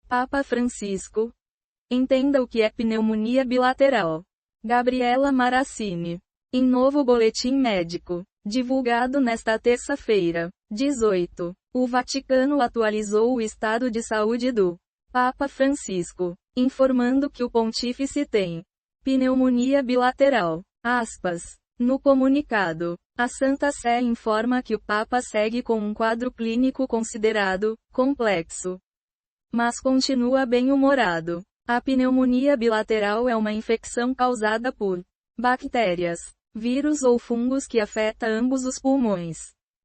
Papa Francisco. Entenda o que é pneumonia bilateral. Gabriela Maracini. Em novo boletim médico, divulgado nesta terça-feira, 18, o Vaticano atualizou o estado de saúde do Papa Francisco, informando que o pontífice tem pneumonia bilateral. Aspas. No comunicado, a Santa Sé informa que o Papa segue com um quadro clínico considerado complexo, mas continua bem-humorado. A pneumonia bilateral é uma infecção causada por bactérias, vírus ou fungos que afeta ambos os pulmões.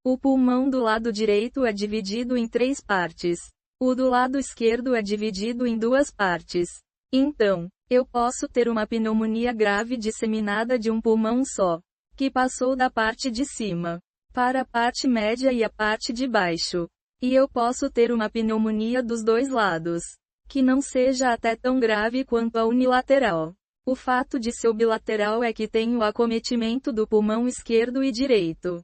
O pulmão do lado direito é dividido em 3 partes. O do lado esquerdo é dividido em 2 partes. Então, eu posso ter uma pneumonia grave disseminada de um pulmão só, que passou da parte de cima para a parte média e a parte de baixo. E eu posso ter uma pneumonia dos 2 lados, que não seja até tão grave quanto a unilateral. O fato de ser bilateral é que tem o acometimento do pulmão esquerdo e direito.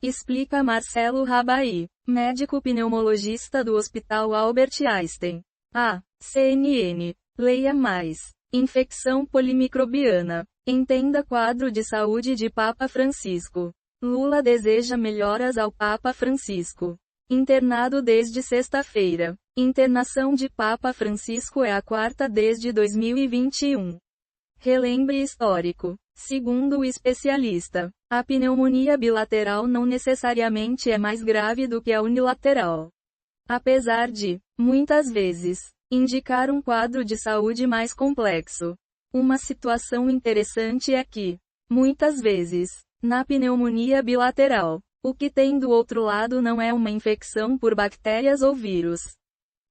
Explica Marcelo Rabai, médico pneumologista do Hospital Albert Einstein. A. CNN. Leia mais. Infecção polimicrobiana. Entenda quadro de saúde de Papa Francisco. Lula deseja melhoras ao Papa Francisco. Internado desde sexta-feira. Internação de Papa Francisco é a 4ª desde 2021. Relembre histórico. Segundo o especialista, a pneumonia bilateral não necessariamente é mais grave do que a unilateral. Apesar de, muitas vezes, indicar um quadro de saúde mais complexo. Uma situação interessante é que, muitas vezes, na pneumonia bilateral, o que tem do outro lado não é uma infecção por bactérias ou vírus,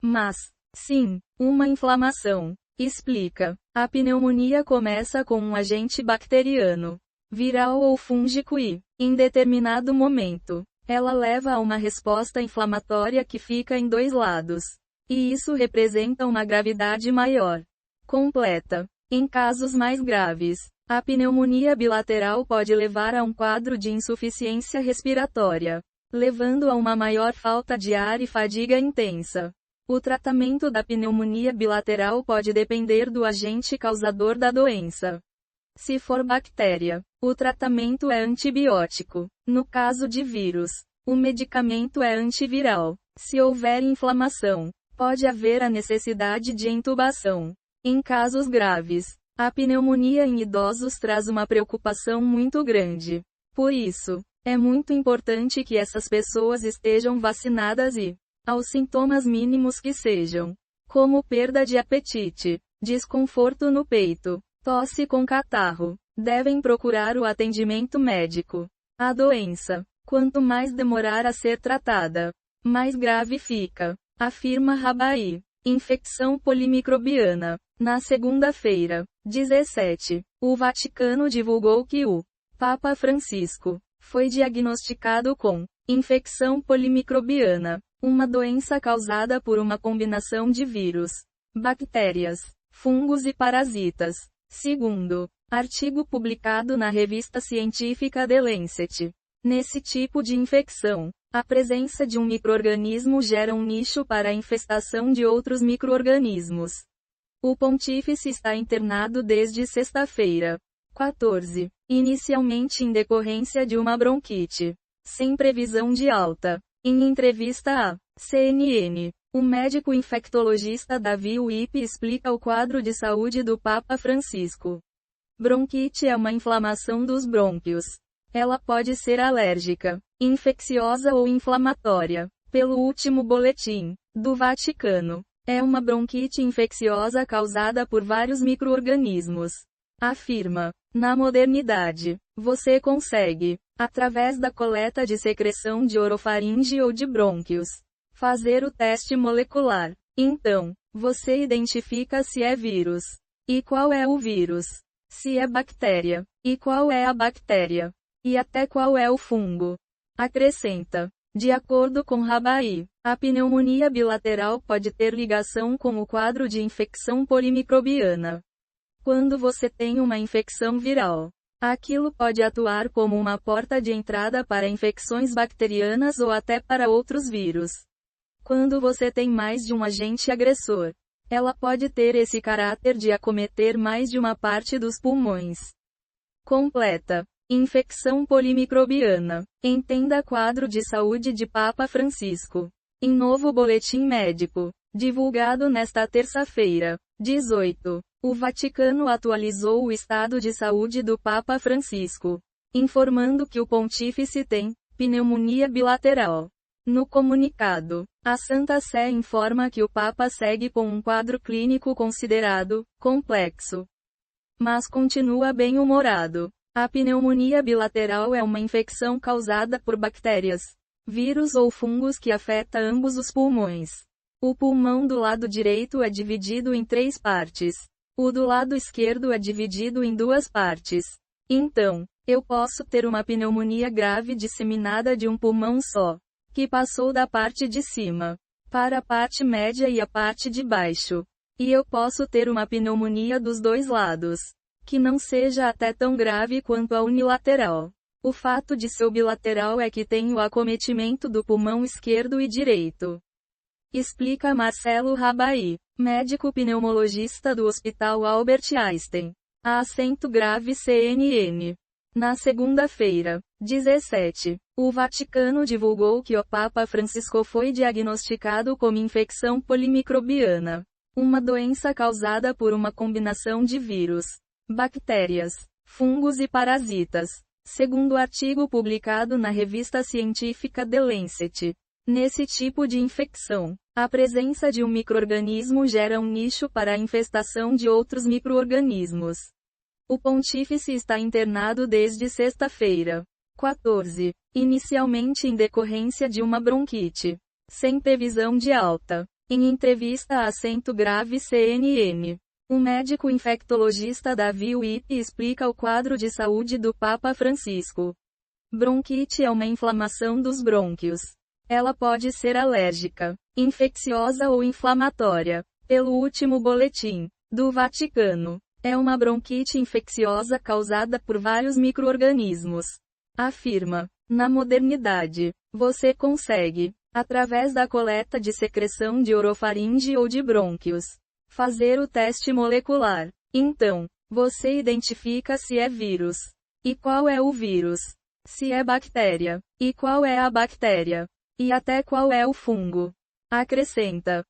mas, sim, uma inflamação. Explica. A pneumonia começa com um agente bacteriano, viral ou fúngico e, em determinado momento, ela leva a uma resposta inflamatória que fica em 2 lados. E isso representa uma gravidade maior. Completa. Em casos mais graves, a pneumonia bilateral pode levar a um quadro de insuficiência respiratória, levando a uma maior falta de ar e fadiga intensa. O tratamento da pneumonia bilateral pode depender do agente causador da doença. Se for bactéria, o tratamento é antibiótico. No caso de vírus, o medicamento é antiviral. Se houver inflamação, pode haver a necessidade de intubação. Em casos graves, a pneumonia em idosos traz uma preocupação muito grande. Por isso, é muito importante que essas pessoas estejam vacinadas e, aos sintomas mínimos que sejam, como perda de apetite, desconforto no peito, tosse com catarro, devem procurar o atendimento médico. A doença, quanto mais demorar a ser tratada, mais grave fica, afirma Rabai. Infecção polimicrobiana. Na segunda-feira, 17, o Vaticano divulgou que o Papa Francisco foi diagnosticado com infecção polimicrobiana, uma doença causada por uma combinação de vírus, bactérias, fungos e parasitas. Segundo artigo publicado na revista científica The Lancet. Nesse tipo de infecção, a presença de um micro-organismo gera um nicho para a infestação de outros micro-organismos. O pontífice está internado desde sexta-feira, 14, inicialmente em decorrência de uma bronquite, sem previsão de alta. Em entrevista à CNN, o médico infectologista Davi Uip explica o quadro de saúde do Papa Francisco. Bronquite é uma inflamação dos brônquios. Ela pode ser alérgica, infecciosa ou inflamatória. Pelo último boletim do Vaticano, é uma bronquite infecciosa causada por vários micro-organismos. Afirma. Na modernidade, você consegue, através da coleta de secreção de orofaringe ou de brônquios, fazer o teste molecular. Então, você identifica se é vírus. E qual é o vírus? Se é bactéria. E qual é a bactéria? E até qual é o fungo? Acrescenta. De acordo com Rabai, a pneumonia bilateral pode ter ligação com o quadro de infecção polimicrobiana. Quando você tem uma infecção viral, aquilo pode atuar como uma porta de entrada para infecções bacterianas ou até para outros vírus. Quando você tem mais de um agente agressor, ela pode ter esse caráter de acometer mais de uma parte dos pulmões. Completa. Infecção polimicrobiana. Entenda quadro de saúde de Papa Francisco. Em novo boletim médico, divulgado nesta terça-feira, 18, o Vaticano atualizou o estado de saúde do Papa Francisco, informando que o pontífice tem pneumonia bilateral. No comunicado, a Santa Sé informa que o Papa segue com um quadro clínico considerado complexo, mas continua bem-humorado. A pneumonia bilateral é uma infecção causada por bactérias, vírus ou fungos que afeta ambos os pulmões. O pulmão do lado direito é dividido em 3 partes. O do lado esquerdo é dividido em 2 partes. Então, eu posso ter uma pneumonia grave disseminada de um pulmão só, que passou da parte de cima para a parte média e a parte de baixo. E eu posso ter uma pneumonia dos 2 lados, que não seja até tão grave quanto a unilateral. O fato de ser bilateral é que tem o acometimento do pulmão esquerdo e direito. Explica Marcelo Rabai, médico pneumologista do Hospital Albert Einstein. A acento grave CNN. Na segunda-feira, 17, o Vaticano divulgou que o Papa Francisco foi diagnosticado com infecção polimicrobiana, uma doença causada por uma combinação de vírus, bactérias, fungos e parasitas, segundo o artigo publicado na revista científica The Lancet. Nesse tipo de infecção, a presença de um micro-organismo gera um nicho para a infestação de outros micro-organismos. O pontífice está internado desde sexta-feira, 14, inicialmente em decorrência de uma bronquite, sem previsão de alta. Em entrevista a acento grave CNN, o médico infectologista Davi Wippe explica o quadro de saúde do Papa Francisco. Bronquite é uma inflamação dos brônquios. Ela pode ser alérgica, infecciosa ou inflamatória. Pelo último boletim do Vaticano, é uma bronquite infecciosa causada por vários micro-organismos. Afirma: na modernidade, você consegue, através da coleta de secreção de orofaringe ou de brônquios, fazer o teste molecular. Então, você identifica se é vírus. E qual é o vírus? Se é bactéria. E qual é a bactéria? E até qual é o fungo? Acrescenta.